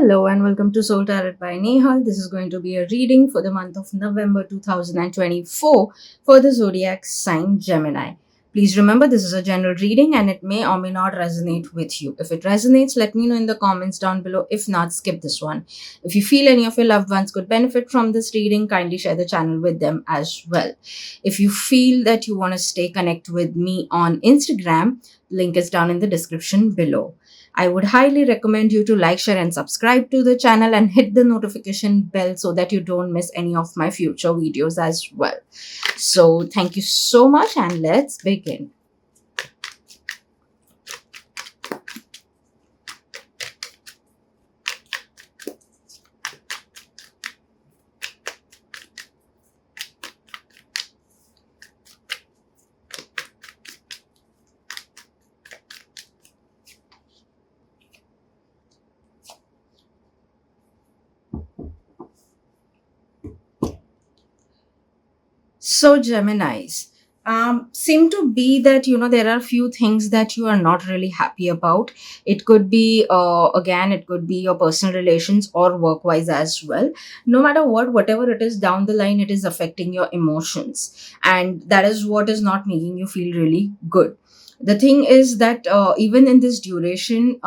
Hello and welcome to Soul Tarot by Nehal. This is going to be a reading for the month of November 2024 for the zodiac sign Gemini. Please remember this is a general reading and it may or may not resonate with you. If it resonates, let me know in the comments down below. If not, skip this one. If you feel any of your loved ones could benefit from this reading, kindly share the channel with them as well. If you feel that you want to stay connected with me on Instagram, link is down in the description below. I would highly recommend you to like, share, and subscribe to the channel and hit the notification bell so that you don't miss any of my future videos as well. So, thank you so much and let's begin. So, Geminis seem to be that there are few things that you are not really happy about. It could be again, it could be your personal relations or work wise as well. No matter what, whatever it is down the line, it is affecting your emotions, and that is what is not making you feel really good. The thing is that even in this duration,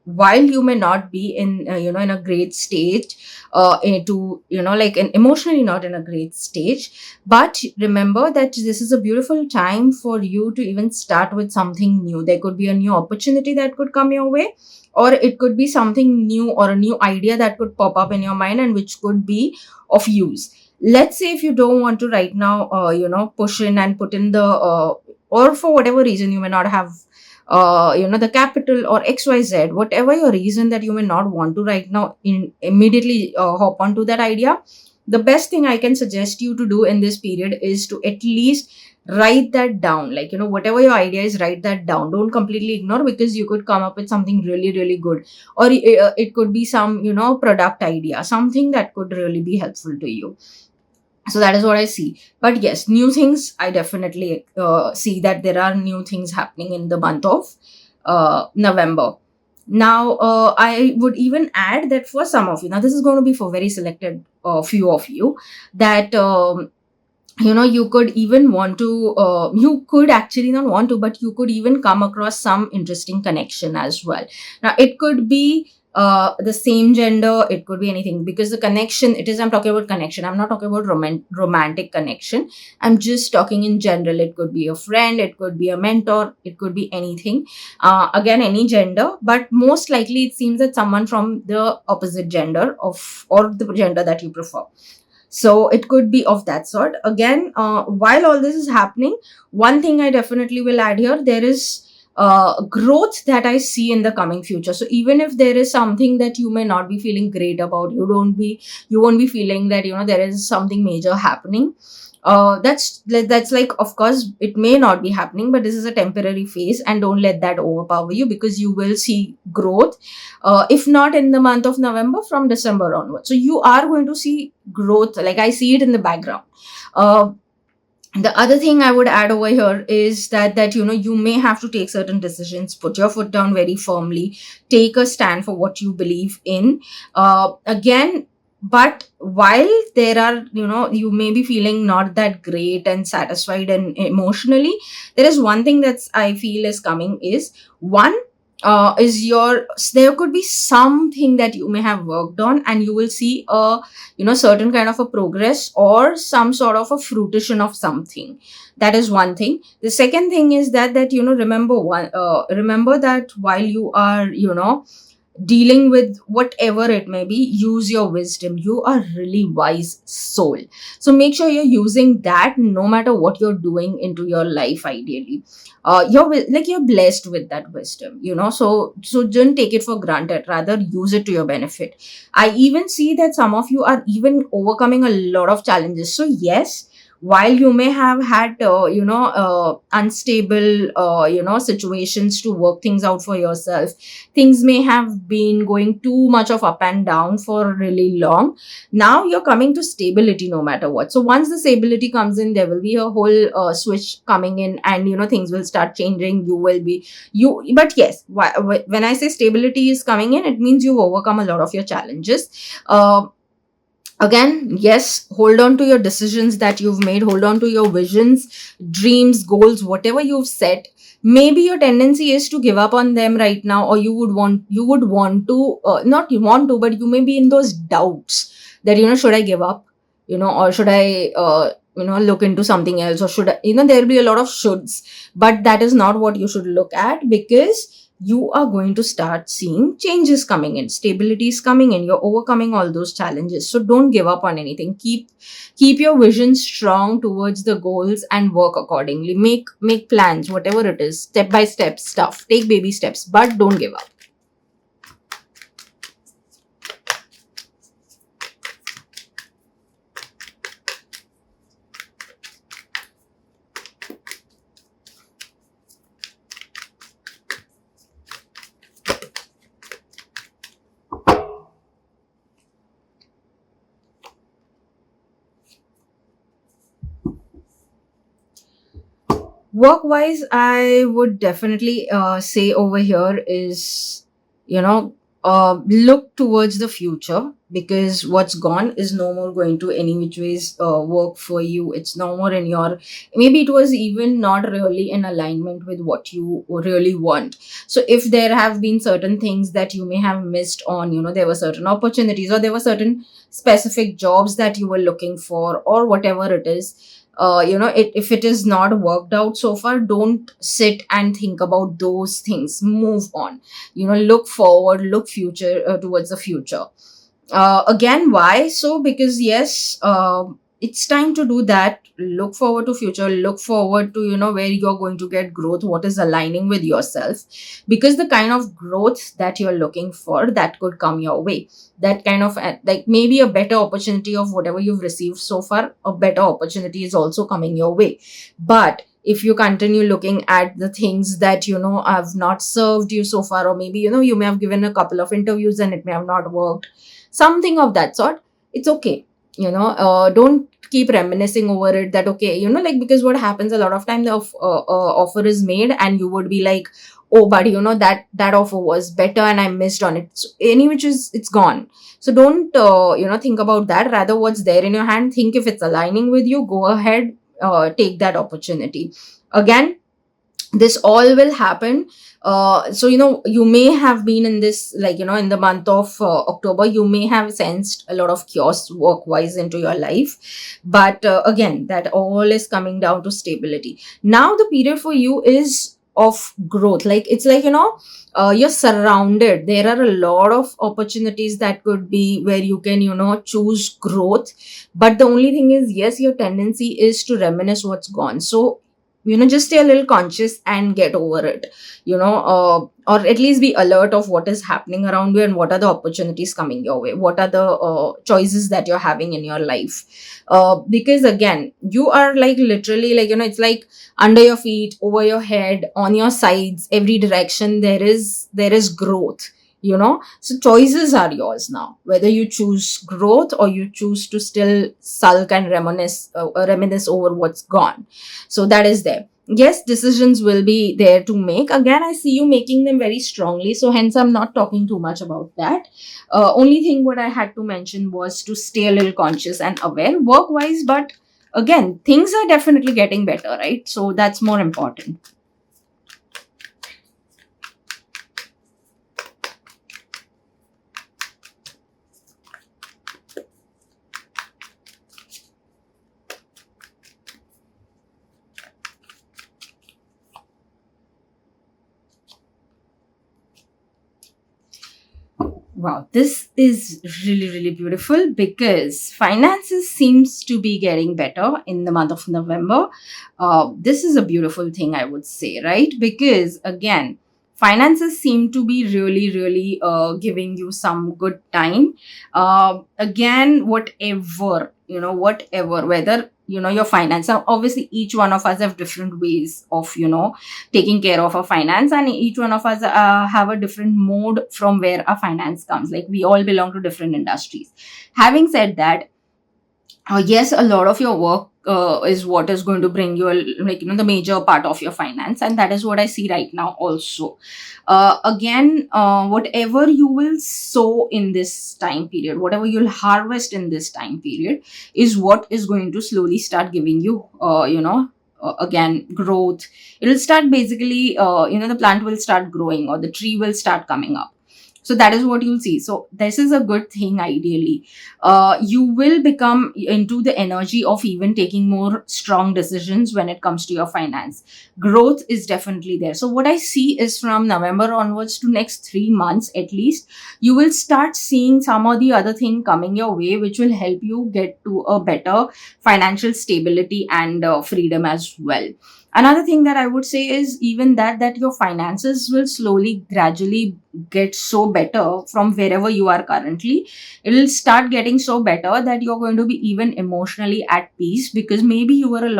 while you may not be in in a great state, to like an emotionally not in a great stage, but remember that this is a beautiful time for you to even start with something new. There could be a new opportunity that could come your way, or it could be something new or a new idea that could pop up in your mind and which could be of use. Let's say if you don't want to right now, push in and put in the, or for whatever reason you may not have the capital or xyz, whatever your reason that you may not want to right now immediately hop onto that idea, the best thing I can suggest you to do in this period is to at least write that down. Like, whatever your idea is, write that down. Don't completely ignore, because you could come up with something really, really good. Or it could be some, product idea, something that could really be helpful to you. So that is what I see. But yes, new things, I definitely see that there are new things happening in the month of November. Now, I would even add that for some of you, now this is going to be for very selected few of you, that you could even want to, you could actually not want to, but you could even come across some interesting connection as well. Now, it could be the same gender, it could be anything, because the connection, I'm talking about connection, I'm not talking about romantic connection, I'm just talking in general. It could be a friend, it could be a mentor, it could be anything, again, any gender, but most likely it seems that someone from the opposite gender of, or the gender that you prefer. So it could be of that sort. Again, while all this is happening, one thing I definitely will add here, there is growth that I see in the coming future. So even if there is something that you may not be feeling great about, you won't be feeling that there is something major happening. That's like, of course it may not be happening, but this is a temporary phase, and don't let that overpower you, because you will see growth, if not in the month of November, from December onwards. So you are going to see growth, like I see it in the background. The other thing I would add over here is that you may have to take certain decisions, put your foot down very firmly, take a stand for what you believe in. Again, but while there are, you may be feeling not that great and satisfied and emotionally, there is one thing that's I feel is coming, is one, there could be something that you may have worked on, and you will see a certain kind of a progress or some sort of a fruition of something. That is one thing. The second thing is that remember that while you are dealing with whatever it may be, use your wisdom. You are really wise soul, so make sure you're using that no matter what you're doing into your life. Ideally, you're blessed with that wisdom, so don't take it for granted, rather use it to your benefit. I even see that some of you are even overcoming a lot of challenges. So yes, while you may have had unstable situations to work things out for yourself, things may have been going too much of up and down for really long. Now you're coming to stability no matter what. So once the stability comes in, there will be a whole switch coming in, and things will start changing. You will be you But yes, when I say stability is coming in, it means you've overcome a lot of your challenges. Again, yes, hold on to your decisions that you've made, hold on to your visions, dreams, goals, whatever you've set. Maybe your tendency is to give up on them right now, or you would want to, not you want to, but you may be in those doubts that, should I give up, or should I look into something else, or should I, there'll be a lot of shoulds. But that is not what you should look at, because you are going to start seeing changes coming in, stability is coming in, you're overcoming all those challenges. So don't give up on anything. Keep your vision strong towards the goals and work accordingly. Make plans, whatever it is, step by step stuff. Take baby steps, but don't give up. Work wise, I would definitely say over here is, look towards the future, because what's gone is no more going to any which ways work for you. It's no more in your, maybe it was even not really in alignment with what you really want. So if there have been certain things that you may have missed on, there were certain opportunities, or there were certain specific jobs that you were looking for, or whatever it is, if it is not worked out so far, don't sit and think about those things. Move on. Look forward, look future, towards the future. Again, why so? Because yes, it's time to do that. Look forward to future, look forward to, where you're going to get growth, what is aligning with yourself, because the kind of growth that you're looking for, that could come your way. That kind of, like, maybe a better opportunity of whatever you've received so far, a better opportunity is also coming your way. But if you continue looking at the things that, have not served you so far, or maybe, you may have given a couple of interviews and it may have not worked, something of that sort, it's okay. Don't keep reminiscing over it, that okay, like, because what happens a lot of time, the offer is made and you would be like, oh, but that offer was better and I missed on it. So any which is, it's gone. So don't think about that. Rather, what's there in your hand, think if it's aligning with you, go ahead, take that opportunity. Again, this all will happen. So you may have been in this, like, in the month of October, you may have sensed a lot of chaos work wise into your life. But again, that all is coming down to stability. Now the period for you is of growth. Like, it's like, you're surrounded, there are a lot of opportunities that could be where you can, choose growth. But the only thing is, yes, your tendency is to reminisce what's gone. So just stay a little conscious and get over it, or at least be alert of what is happening around you, and what are the opportunities coming your way, what are the choices that you're having in your life. Because again, you are like literally, like, it's like under your feet, over your head, on your sides, every direction, there is growth. So choices are yours now, whether you choose growth or you choose to still sulk and reminisce over what's gone. So that is there. Yes, decisions will be there to make. Again, I see you making them very strongly, so hence I'm not talking too much about that. Only thing what I had to mention was to stay a little conscious and aware work wise. But again, things are definitely getting better, right? So that's more important. Wow, this is really, really beautiful, because finances seems to be getting better in the month of November. This is a beautiful thing, I would say, right? Because again, finances seem to be really, really giving you some good time. Again, whatever, whatever, whether your finance. Now obviously each one of us have different ways of taking care of our finance, and each one of us have a different mode from where our finance comes. Like we all belong to different industries. Having said that, yes, a lot of your work is what is going to bring you like the major part of your finance, and that is what I see right now also. Again, whatever you will sow in this time period, whatever you'll harvest in this time period, is what is going to slowly start giving you again growth. It'll start basically the plant will start growing, or the tree will start coming up. So that is what you'll see. So this is a good thing. Ideally, you will become into the energy of even taking more strong decisions when it comes to your finance. Growth is definitely there. So what I see is from November onwards to next 3 months at least, you will start seeing some or the other thing coming your way, which will help you get to a better financial stability and freedom as well. Another thing that I would say is even that your finances will slowly gradually get so better from wherever you are currently. It will start getting so better that you're going to be even emotionally at peace, because maybe you were in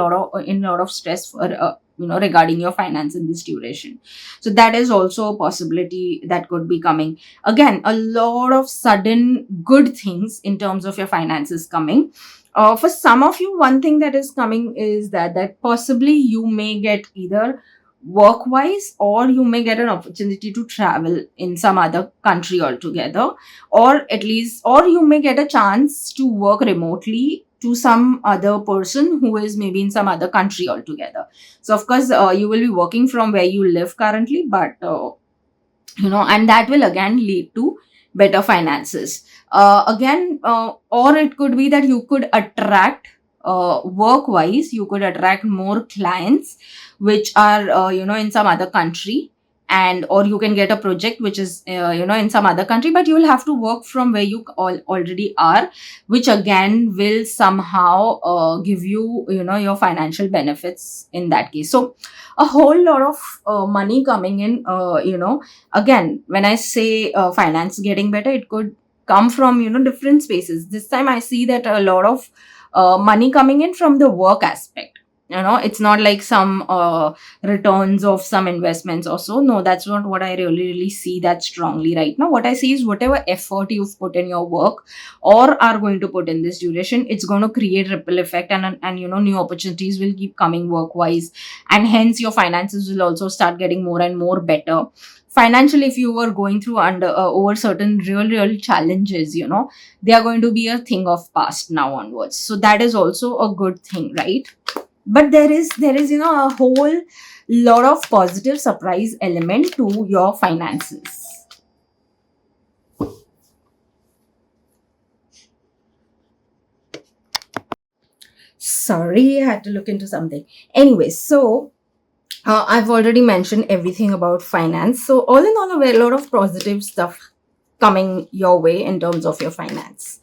a lot of stress for regarding your finance in this duration. So that is also a possibility that could be coming. Again, a lot of sudden good things in terms of your finances coming. For some of you, one thing that is coming is that possibly you may get either work wise, or you may get an opportunity to travel in some other country altogether, or at least, or you may get a chance to work remotely to some other person who is maybe in some other country altogether. So of course, you will be working from where you live currently, but and that will again lead to better finances. Again, or it could be that you could attract, work wise, you could attract more clients which are in some other country, and or you can get a project which is in some other country, but you will have to work from where you already are, which again will somehow give you your financial benefits in that case. So a whole lot of money coming in. Again, when I say finance getting better, it could come from different spaces. This time I see that a lot of money coming in from the work aspect. It's not like some returns of some investments or so. No, that's not what I really see that strongly right now. What I see is whatever effort you've put in your work or are going to put in this duration, it's going to create ripple effect, and new opportunities will keep coming work wise, and hence your finances will also start getting more and more better. Financially, if you were going through under over certain real challenges, they are going to be a thing of past now onwards. So that is also a good thing, right? But there is a whole lot of positive surprise element to your finances. Sorry, I had to look into something. Anyway, so I've already mentioned everything about finance. So all in all, a lot of positive stuff coming your way in terms of your finance.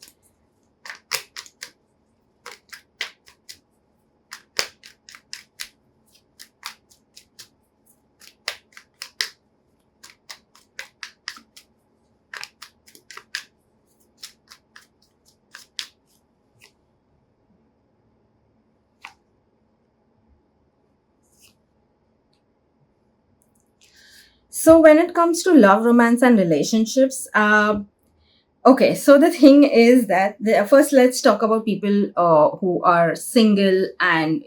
So when it comes to love, romance, and relationships, okay, so the thing is that first let's talk about people who are single, and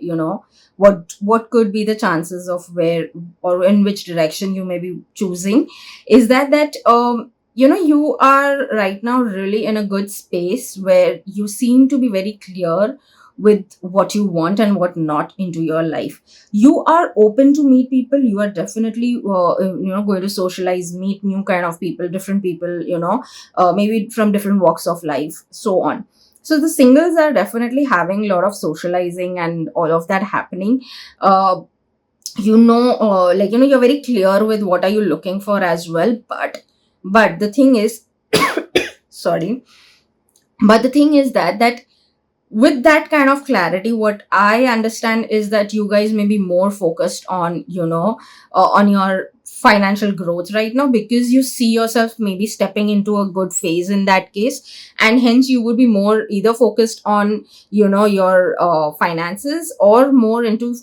what could be the chances of where or in which direction you may be choosing. Is that you are right now really in a good space where you seem to be very clear with what you want and what not into your life. You are open to meet people. You are definitely going to socialize, meet new kind of people, different people, maybe from different walks of life, so on. So the singles are definitely having a lot of socializing and all of that happening. uh, you're very clear with what are you looking for as well. But the thing is sorry, but the thing is that with that kind of clarity, what I understand is that you guys may be more focused on, on your financial growth right now, because you see yourself maybe stepping into a good phase in that case, and hence you would be more either focused on, your finances, or more into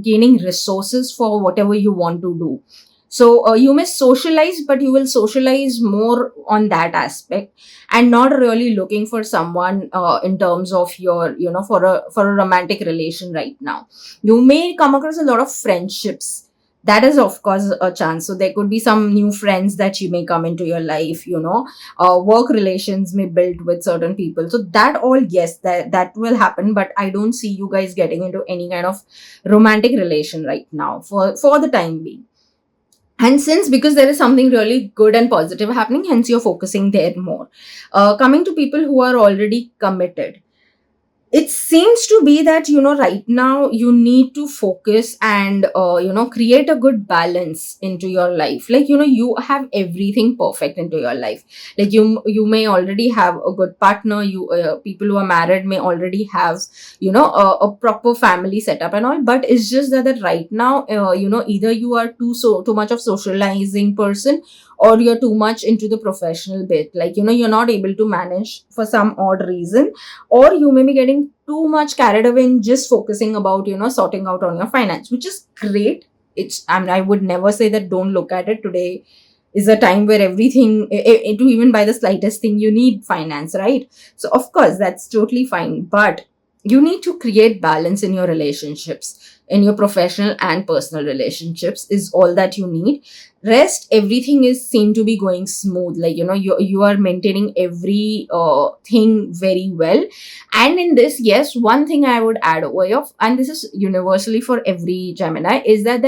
gaining resources for whatever you want to do. So you may socialize, but you will socialize more on that aspect, and not really looking for someone in terms of your, for a romantic relation right now. You may come across a lot of friendships. That is of course a chance. So there could be some new friends that you may come into your life, work relations may build with certain people. So that all, yes, that will happen, but I don't see you guys getting into any kind of romantic relation right now for the time being. And since, because there is something really good and positive happening, hence you're focusing there more. Coming to people who are already committed, it seems to be that, right now you need to focus and create a good balance into your life. Like, you have everything perfect into your life. Like, you may already have a good partner. You People who are married may already have, a proper family setup and all. But it's just that right now, either you are too much of socializing person, or you're too much into the professional bit. Like, you're not able to manage for some odd reason, or you may be getting too much carried away in just focusing about, sorting out on your finance, which is great. I mean, I would never say that don't look at it. Today is a time where everything, to even buy the slightest thing, you need finance, right? So of course that's totally fine, but you need to create balance in your relationships, in your professional and personal relationships is all that you need. Rest, everything is seem to be going smooth. Like, you are maintaining every thing very well. And in this, yes, one thing I would add over here, and this is universally for every Gemini, is that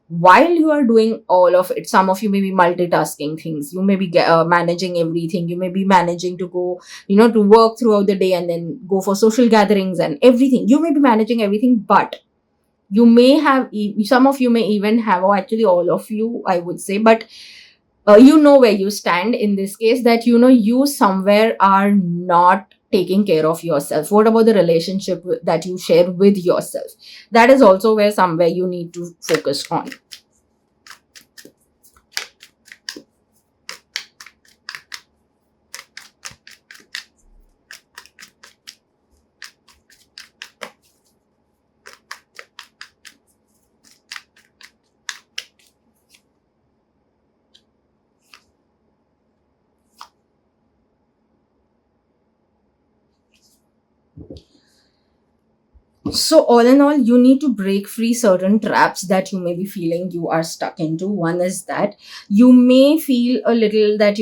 while you are doing all of it, some of you may be multitasking things. You may be managing everything. You may be managing to go, to work throughout the day and then go for social gatherings and everything. You may be managing everything, but you may have, some of you may even have, or actually all of you, I would say, but you know where you stand in this case, that, you somewhere are not taking care of yourself. What about the relationship that you share with yourself? That is also where somewhere you need to focus on. So, all in all, you need to break free certain traps that you may be feeling you are stuck into. One is that you may feel a little that,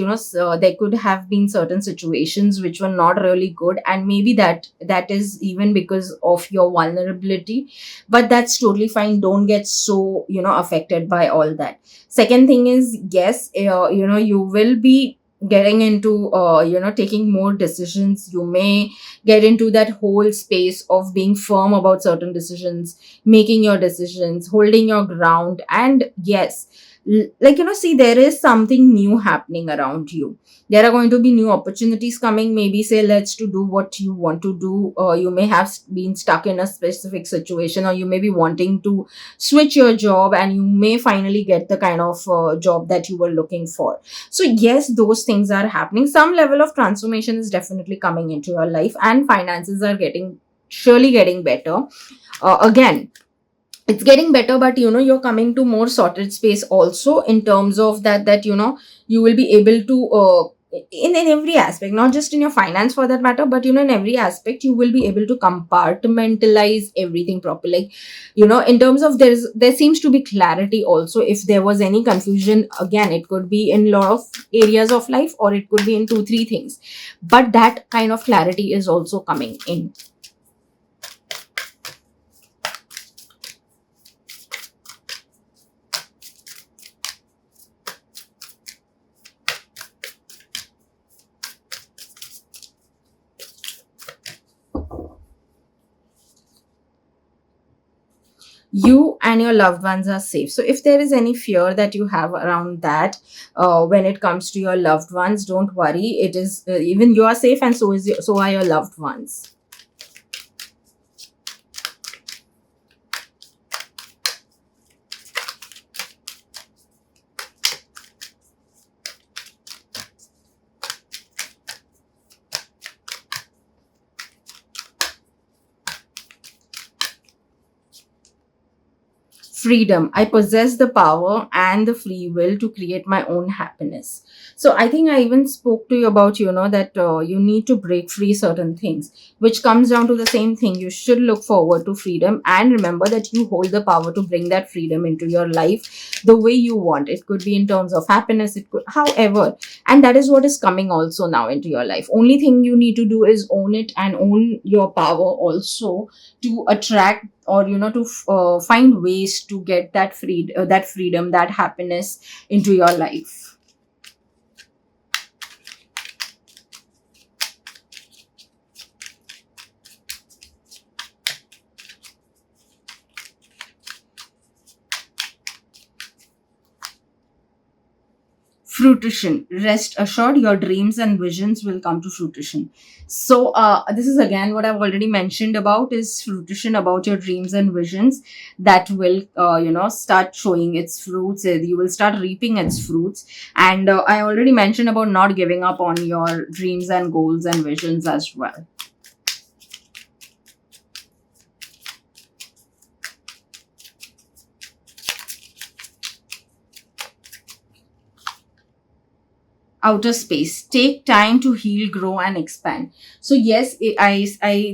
there could have been certain situations which were not really good, and maybe that is even because of your vulnerability. But that's totally fine. Don't get so, affected by all that. Second thing is, yes, you will be getting into, taking more decisions. You may get into that whole space of being firm about certain decisions, making your decisions, holding your ground. And yes, like, see, there is something new happening around you. There are going to be new opportunities coming. Maybe say, let's to do what you want to do. You may have been stuck in a specific situation, or you may be wanting to switch your job, and you may finally get the kind of job that you were looking for. So yes, those things are happening. Some level of transformation is definitely coming into your life, and finances are surely getting better. Again, it's getting better, but, you're coming to more sorted space also, in terms of that, you will be able to, in every aspect, not just in your finance for that matter, but, in every aspect you will be able to compartmentalize everything properly. Like, in terms of, there seems to be clarity also. If there was any confusion, again, it could be in a lot of areas of life, or it could be in 2 3 things, but that kind of clarity is also coming in. You and your loved ones are safe. So if there is any fear that you have around that, when it comes to your loved ones, don't worry. It is, even you are safe, and so are your loved ones. freedom. I possess the power and the free will to create my own happiness. So I think I even spoke to you about, that you need to break free certain things, which comes down to the same thing. You should look forward to freedom and remember that you hold the power to bring that freedom into your life the way you want. It could be in terms of happiness, it could, however, and that is what is coming also now into your life. Only thing you need to do is own it and own your power also to attract, or to find ways to get that freedom, that happiness into your life. Fruition. Rest assured, your dreams and visions will come to fruition. So this is again what I've already mentioned about, is fruition about your dreams and visions that will start showing its fruits. You will start reaping its fruits. And I already mentioned about not giving up on your dreams and goals and visions as well. Outer space. Take time to heal, grow, and expand. So yes, I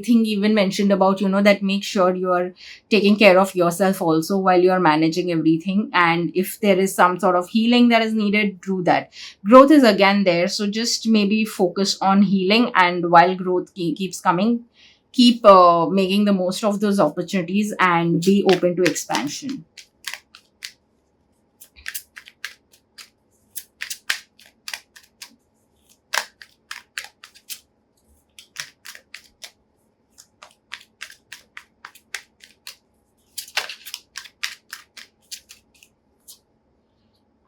think even mentioned about, that make sure you are taking care of yourself also while you are managing everything. And if there is some sort of healing that is needed, do that. Growth is again there, so just maybe focus on healing, and while growth keeps coming, keep making the most of those opportunities and be open to expansion.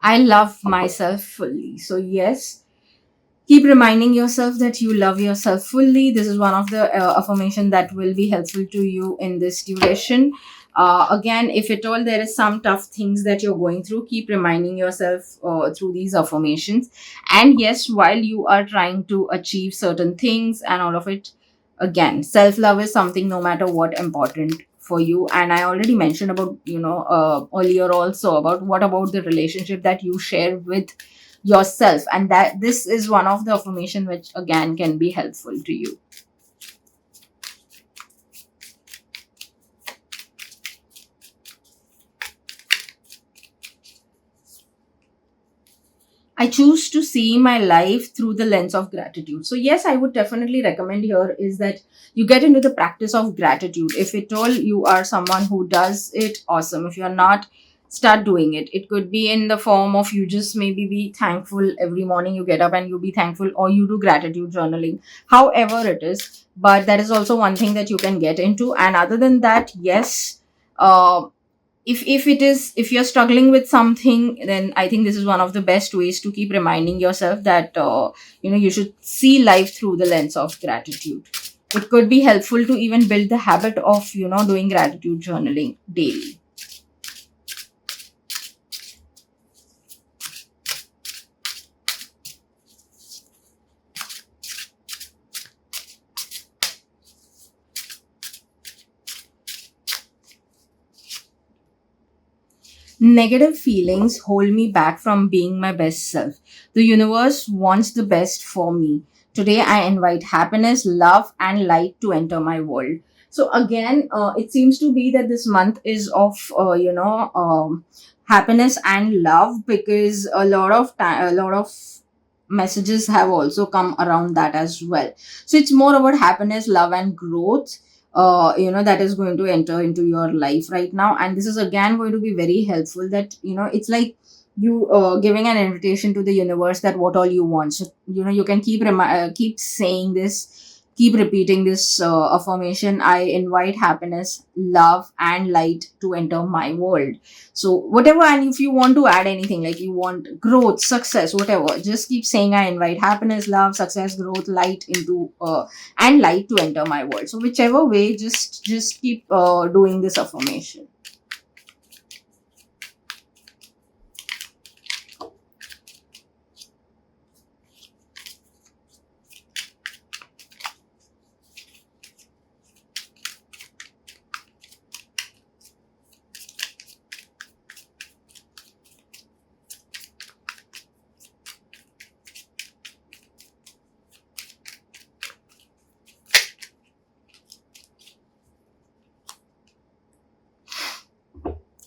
I love myself fully. So yes, keep reminding yourself that you love yourself fully. This is one of the affirmation that will be helpful to you in this duration. Again, if at all there is some tough things that you're going through, keep reminding yourself through these affirmations. And yes, while you are trying to achieve certain things and all of it, again, self love is something no matter what important for you. And I already mentioned about, earlier also, about what about the relationship that you share with yourself, and that this is one of the affirmation which again can be helpful to you. I choose to see my life through the lens of gratitude. So yes, I would definitely recommend here is that you get into the practice of gratitude. If at all you are someone who does it, awesome. If you're not, start doing it. It could be in the form of you just maybe be thankful every morning you get up and you be thankful, or you do gratitude journaling, however it is. But that is also one thing that you can get into. And other than that, yes, uh, if it is, if you're struggling with something, then I think this is one of the best ways to keep reminding yourself that you should see life through the lens of gratitude. It could be helpful to even build the habit of doing gratitude journaling daily. Negative feelings hold me back from being my best self. The universe wants the best for me. Today, I invite happiness, love, and light to enter my world. So, again, it seems to be that this month is of, happiness and love, because a lot of time, a lot of messages have also come around that as well. So, it's more about happiness, love, and growth, that is going to enter into your life right now. And this is again going to be very helpful, that it's like you giving an invitation to the universe that what all you want. So you can keep saying this, keep repeating this affirmation: I invite happiness, love, and light to enter my world. So whatever, and if you want to add anything, like you want growth, success, whatever, just keep saying I invite happiness, love, success, growth, light into and light to enter my world. So whichever way, just keep doing this affirmation.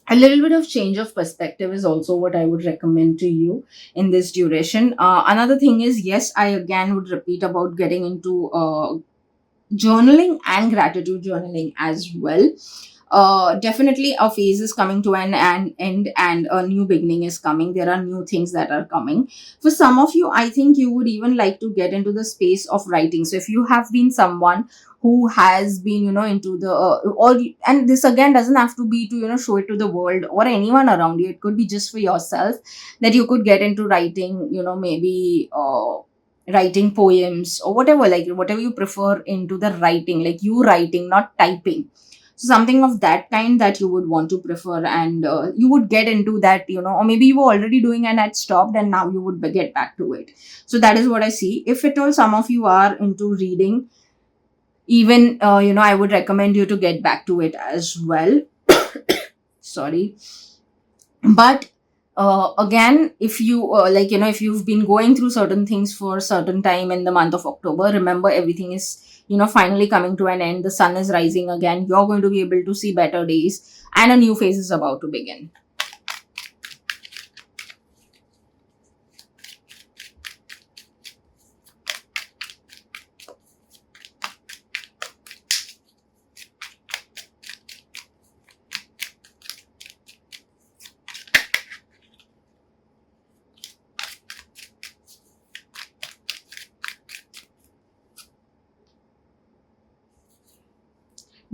A little bit of change of perspective is also what I would recommend to you in this duration. Another thing is, yes, I again would repeat about getting into journaling and gratitude journaling as well. Definitely a phase is coming to an end, and a new beginning is coming. There are new things that are coming. For some of you, I think you would even like to get into the space of writing. So if you have been someone who has been, into the and this again doesn't have to be to, show it to the world or anyone around you. It could be just for yourself, that you could get into writing, maybe writing poems or whatever, like whatever you prefer into the writing, like you writing, not typing. So something of that kind that you would want to prefer, and you would get into that, or maybe you were already doing and had stopped, and now you would get back to it. So that is what I see. If at all some of you are into reading, even I would recommend you to get back to it as well. Sorry. But again, if you if you've been going through certain things for a certain time in the month of October, remember everything is, finally coming to an end. The sun is rising again. You're going to be able to see better days, and a new phase is about to begin.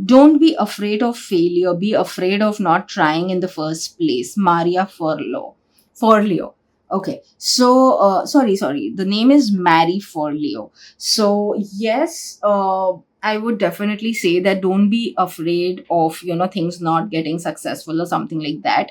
Don't be afraid of failure. Be afraid of not trying in the first place. Maria Forleo. Forleo. Okay. So, sorry. The name is Mary Forleo. So, yes, I would definitely say that don't be afraid of, things not getting successful or something like that.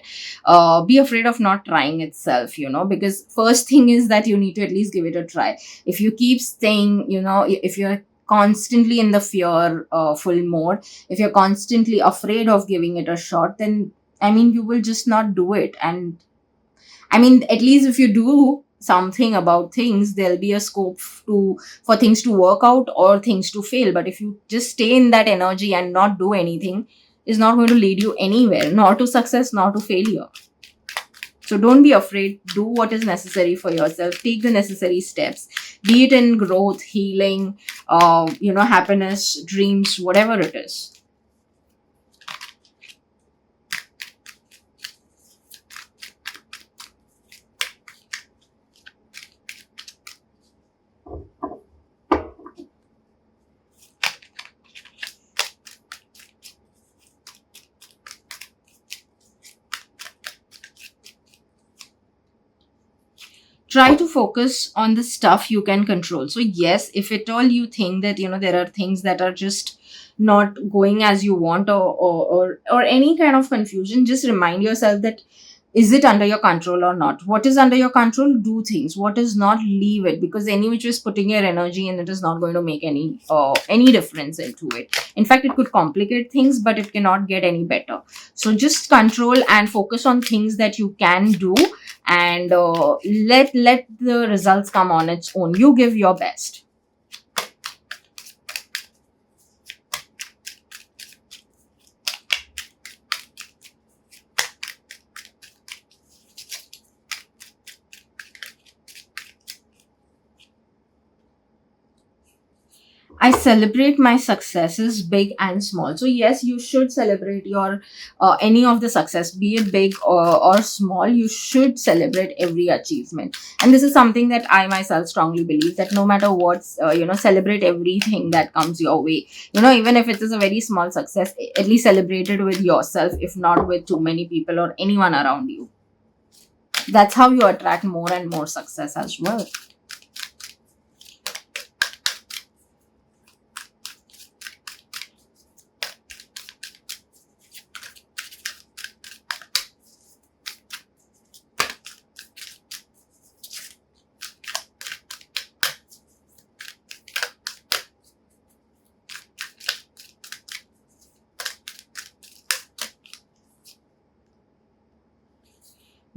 Be afraid of not trying itself, because first thing is that you need to at least give it a try. If you keep staying, if you're constantly in the fear full mode, if you're constantly afraid of giving it a shot, then I mean you will just not do it. And I mean, at least if you do something about things, there'll be a scope to for things to work out or things to fail. But if you just stay in that energy and not do anything, is not going to lead you anywhere, nor to success nor to failure. So don't be afraid. Do what is necessary for yourself. Take the necessary steps, be it in growth, healing, happiness, dreams, whatever it is. Try to focus on the stuff you can control. So yes, if at all you think that there are things that are just not going as you want, or any kind of confusion, just remind yourself that is it under your control or not. What is under your control, do things. What is not, leave it, because any which is putting your energy and it is not going to make any difference into it. In fact, it could complicate things, but it cannot get any better. So just control and focus on things that you can do, and let the results come on its own. You give your best. I celebrate my successes, big and small. So yes, you should celebrate your any of the success, be it big or small. You should celebrate every achievement, and this is something that I myself strongly believe, that no matter what, celebrate everything that comes your way. Even if it is a very small success, at least celebrate it with yourself, if not with too many people or anyone around you. That's how you attract more and more success as well.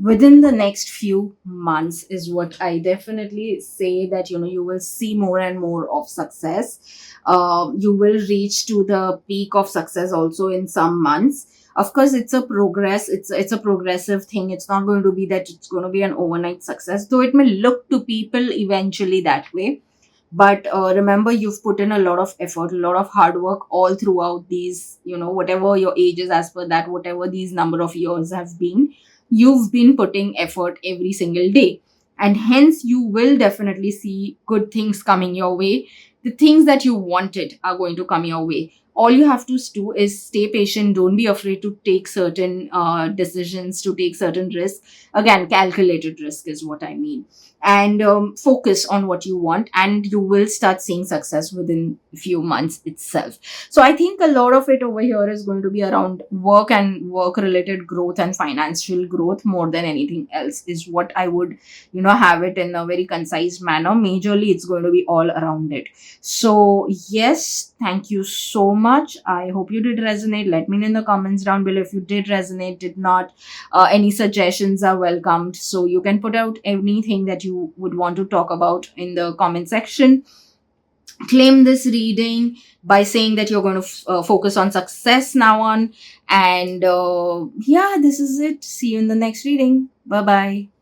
Within the next few months is what I definitely say, that you will see more and more of success. You will reach to the peak of success also in some months. Of course, it's a progressive thing. It's not going to be that it's going to be an overnight success, though it may look to people eventually that way. But remember, you've put in a lot of effort, a lot of hard work all throughout these, whatever your age is, as per that, whatever these number of years have been, you've been putting effort every single day, and hence you will definitely see good things coming your way. The things that you wanted are going to come your way. All you have to do is stay patient. Don't be afraid to take certain decisions, to take certain risks. Again, calculated risk is what I mean. And focus on what you want, and you will start seeing success within a few months itself. So I think a lot of it over here is going to be around work and work related growth and financial growth more than anything else, is what I would have it in a very concise manner. Majorly it's going to be all around it. So yes, thank you so much. I hope you did resonate. Let me know in the comments down below if you did resonate, did not. Any suggestions are welcomed. So you can put out anything that you would want to talk about in the comment section. Claim this reading by saying that you're going to focus on success now on. And yeah, this is it. See you in the next reading. Bye bye.